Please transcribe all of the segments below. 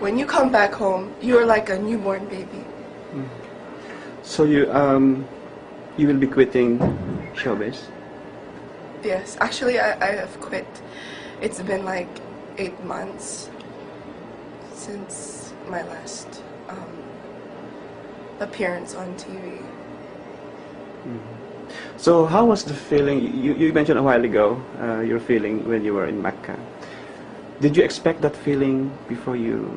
when you come back home, you're like a newborn baby. So you will be quitting showbiz? Yes, actually I have quit. It's been like 8 months since my last appearance on TV. So how was the feeling? You mentioned a while ago your feeling when you were in Mecca. Did you expect that feeling before you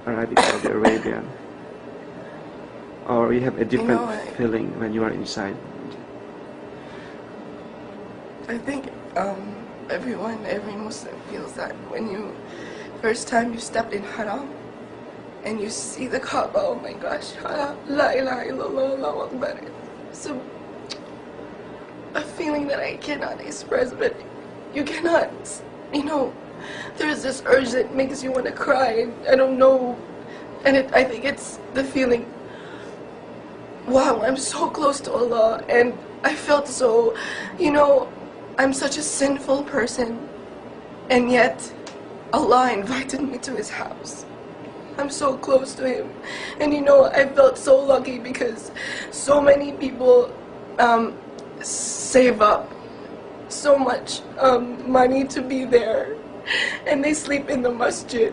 arrived in Saudi Arabia? Or you have a different feeling when you are inside? I think every Muslim feels that when first time you stepped in Haram and you see the Kaaba, oh my gosh, La ilaha illallah, Allahu Akbar. So a feeling that I cannot express, but you cannot, there's this urge that makes you want to cry. I don't know, and I think it's the feeling, wow, I'm so close to Allah, and I felt so, I'm such a sinful person, and yet Allah invited me to His house. I'm so close to Him, and I felt so lucky because so many people save up so much money to be there, and they sleep in the masjid,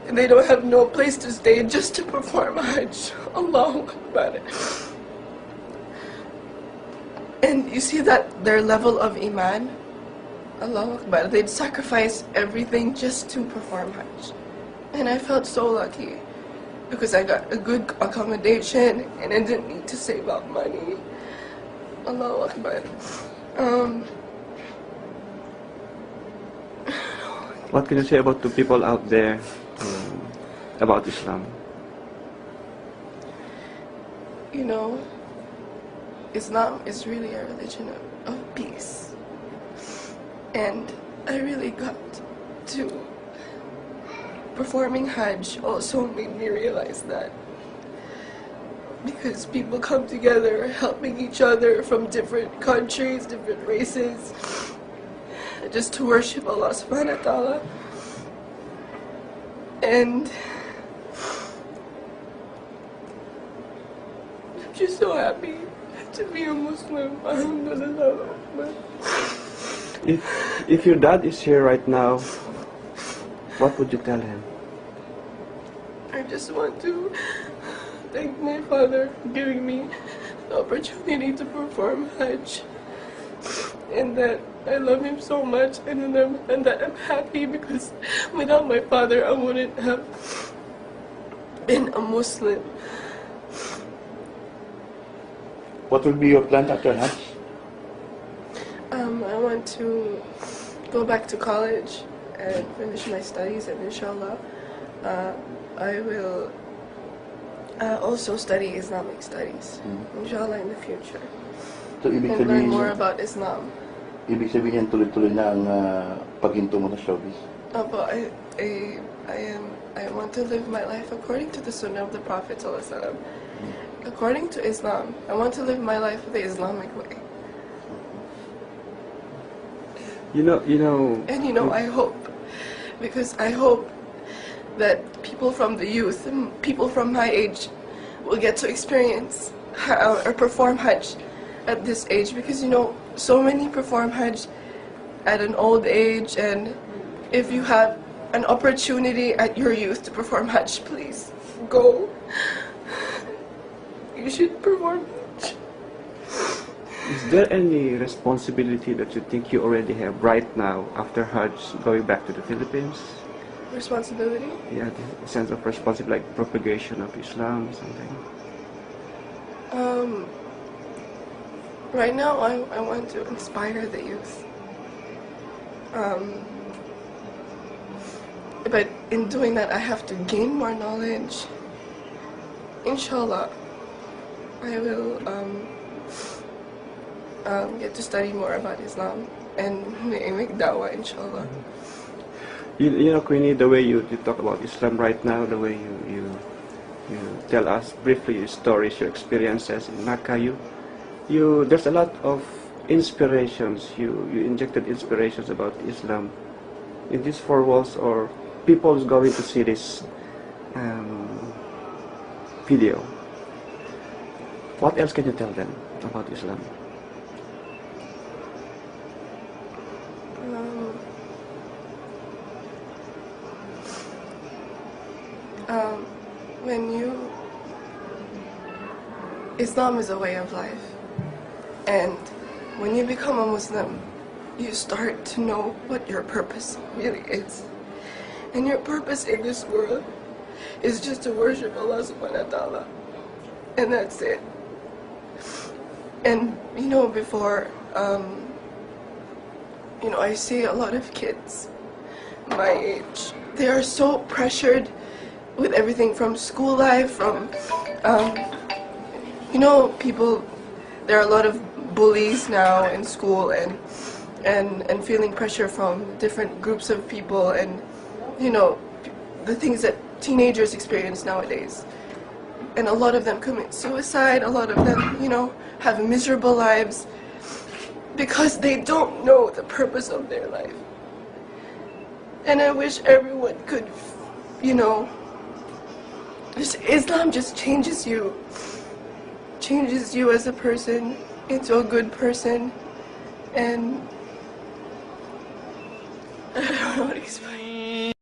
and they don't have no place to stay just to perform Hajj. Allahu Akbar. And you see that their level of iman, Allahu Akbar, they'd sacrifice everything just to perform Hajj. And I felt so lucky because I got a good accommodation and I didn't need to save up money. Allahu Akbar. What can you say about the people out there about Islam? Islam is really a religion of peace. And I really got to performing Hajj also made me realize that. Because people come together helping each other from different countries, different races, just to worship Allah subhanahu wa ta'ala. And I'm just so happy to be a Muslim. Alhamdulillah. If your dad is here right now, what would you tell him? I just want to thank my father for giving me the opportunity to perform Hajj, and that I love him so much, and that I'm happy because without my father I wouldn't have been a Muslim. What will be your plan after Hajj? I want to go back to college and finish my studies, and inshallah I will also study Islamic studies, inshallah, in the future. So, ibig and learn sabihin, more about Islam. Ibig sabihin tuloy-tuloy na ang paghinto mo sa showbiz? But I want to live my life according to the Sunnah of the Prophet ﷺ. According to Islam, I want to live my life the Islamic way. And I hope, because I hope that people from the youth, people from my age, will get to experience or perform Hajj at this age, because so many perform Hajj at an old age, and if you have an opportunity at your youth to perform Hajj, please go. You should perform Hajj. Is there any responsibility that you think you already have right now after Hajj, going back to the Philippines? Responsibility? Yeah, the sense of responsibility, like propagation of Islam, something. Right now, I want to inspire the youth. But in doing that, I have to gain more knowledge. Inshallah, I will get to study more about Islam and make da'wah, inshallah. Queenie, the way you talk about Islam right now, the way you tell us briefly your stories, your experiences in Mecca, there's a lot of inspirations. You injected inspirations about Islam in these four walls, or people is going to see this video. What else can you tell them about Islam? Islam is a way of life, and when you become a Muslim, you start to know what your purpose really is. And your purpose in this world is just to worship Allah subhanahu wa ta'ala. And that's it. And before, I see a lot of kids my age. They are so pressured with everything from school life, from, there are a lot of bullies now in school, and feeling pressure from different groups of people, and the things that teenagers experience nowadays. And a lot of them commit suicide, a lot of them, have miserable lives because they don't know the purpose of their life. And I wish everyone could, Islam just changes you as a person into a good person, and I don't know what to explain.